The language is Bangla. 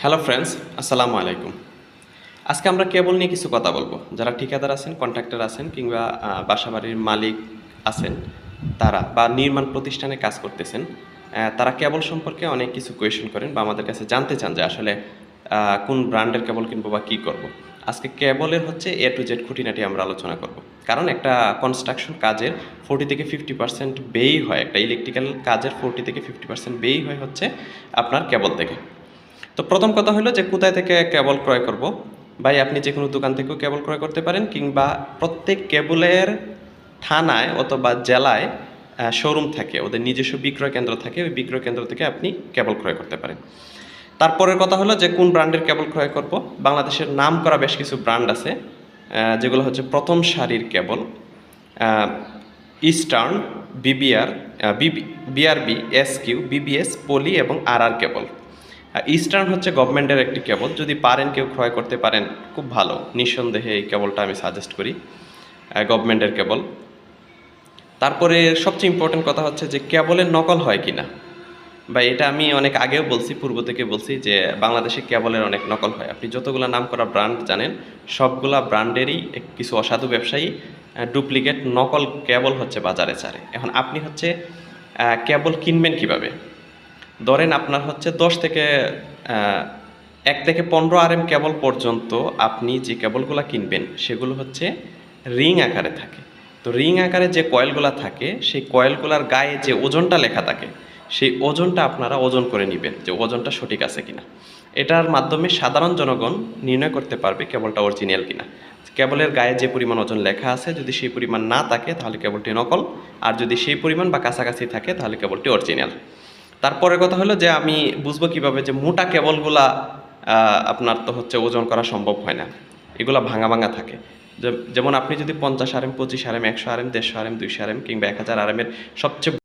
হ্যালো ফ্রেন্ডস, আসসালামু আলাইকুম। আজকে আমরা কেবল নিয়ে কিছু কথা বলবো। যারা ঠিকাদার আছেন, কন্ট্রাক্টর আছেন কিংবা বাসাবাড়ির মালিক আছেন তারা বা নির্মাণ প্রতিষ্ঠানে কাজ করতেছেন, তারা কেবল সম্পর্কে অনেক কিছু কোয়েশন করেন বা আমাদের কাছে জানতে চান যে আসলে কোন ব্র্যান্ডের কেবল কিনবো বা কী করব। আজকে কেবলের হচ্ছে এ টু জেড খুঁটিনাটি আমরা আলোচনা করব। কারণ একটা কনস্ট্রাকশন কাজের 40 থেকে 50% ব্যয়ই হয়, একটা ইলেকট্রিক্যাল কাজের 40 থেকে 50% ব্যয়ই হয় হচ্ছে আপনার কেবল থেকে। তো প্রথম কথা হলো যে কোথায় থেকে কেবল ক্রয় করব। ভাই, আপনি যে কোনো দোকান থেকেও কেবল ক্রয় করতে পারেন কিংবা প্রত্যেক কেবলের থানায় অথবা জেলায় শোরুম থাকে, ওদের নিজস্ব বিক্রয় কেন্দ্র থাকে, ওই বিক্রয় কেন্দ্র থেকে আপনি কেবল ক্রয় করতে পারেন। তারপরের কথা হলো যে কোন ব্র্যান্ডের কেবল ক্রয় করব। বাংলাদেশের নাম করা বেশ কিছু ব্র্যান্ড আছে, যেগুলো হচ্ছে প্রথম সারির কেবল। ইস্টার্ন, বিবিআর, বিআরবি, এসকিউ, বিবিএস, পলি এবং আরআর কেবল। ইস্টার্ন হচ্ছে গভর্নমেন্টের একটি কেবল, যদি পারেন কেউ ক্রয় করতে পারেন খুব ভালো, নিঃসন্দেহে এই কেবলটা আমি সাজেস্ট করি, গভর্নমেন্টের কেবল। তারপরে সবচেয়ে ইম্পর্টেন্ট কথা হচ্ছে যে কেবলের নকল হয় কি না। বা এটা আমি অনেক আগেও বলছি, পূর্ব থেকে বলছি যে বাংলাদেশে কেবলের অনেক নকল হয়। আপনি যতগুলো নাম করা ব্র্যান্ড জানেন, সবগুলা ব্র্যান্ডেরই কিছু অসাধু ব্যবসায়ী ডুপ্লিকেট নকল কেবল হচ্ছে বাজারে ছাড়ে। এখন আপনি হচ্ছে কেবল কিনবেন কিভাবে? ধরেন আপনার হচ্ছে 10 থেকে 1 থেকে 15 আরএম কেবল পর্যন্ত আপনি যে কেবলগুলো কিনবেন সেগুলো হচ্ছে রিং আকারে থাকে। তো রিং আকারে যে কয়েলগুলো থাকে, সেই কয়েলগুলোর গায়ে যে ওজনটা লেখা থাকে, সেই ওজনটা আপনারা ওজন করে নেবেন যে ওজনটা সঠিক আছে কিনা। এটার মাধ্যমে সাধারণ জনগণ নির্ণয় করতে পারবে কেবলটা অরিজিনাল কিনা। কেবলের গায়ে যে পরিমাণ ওজন লেখা আছে, যদি সেই পরিমাণ না থাকে তাহলে কেবলটি নকল, আর যদি সেই পরিমাণ বা কাছাকাছি থাকে তাহলে কেবলটি অরিজিনাল। তারপরের কথা হলো যে আমি বুঝবো কিভাবে যে মোটা কেবলগুলা আপনার তো হচ্ছে ওজন করা সম্ভব হয় না, এগুলা ভাঙা ভাঙা থাকে। যেমন আপনি যদি 50 RM, 25 RM, 100 RM, 150 RM, 200 RM কিংবা 1000 আরএমের সবচেয়ে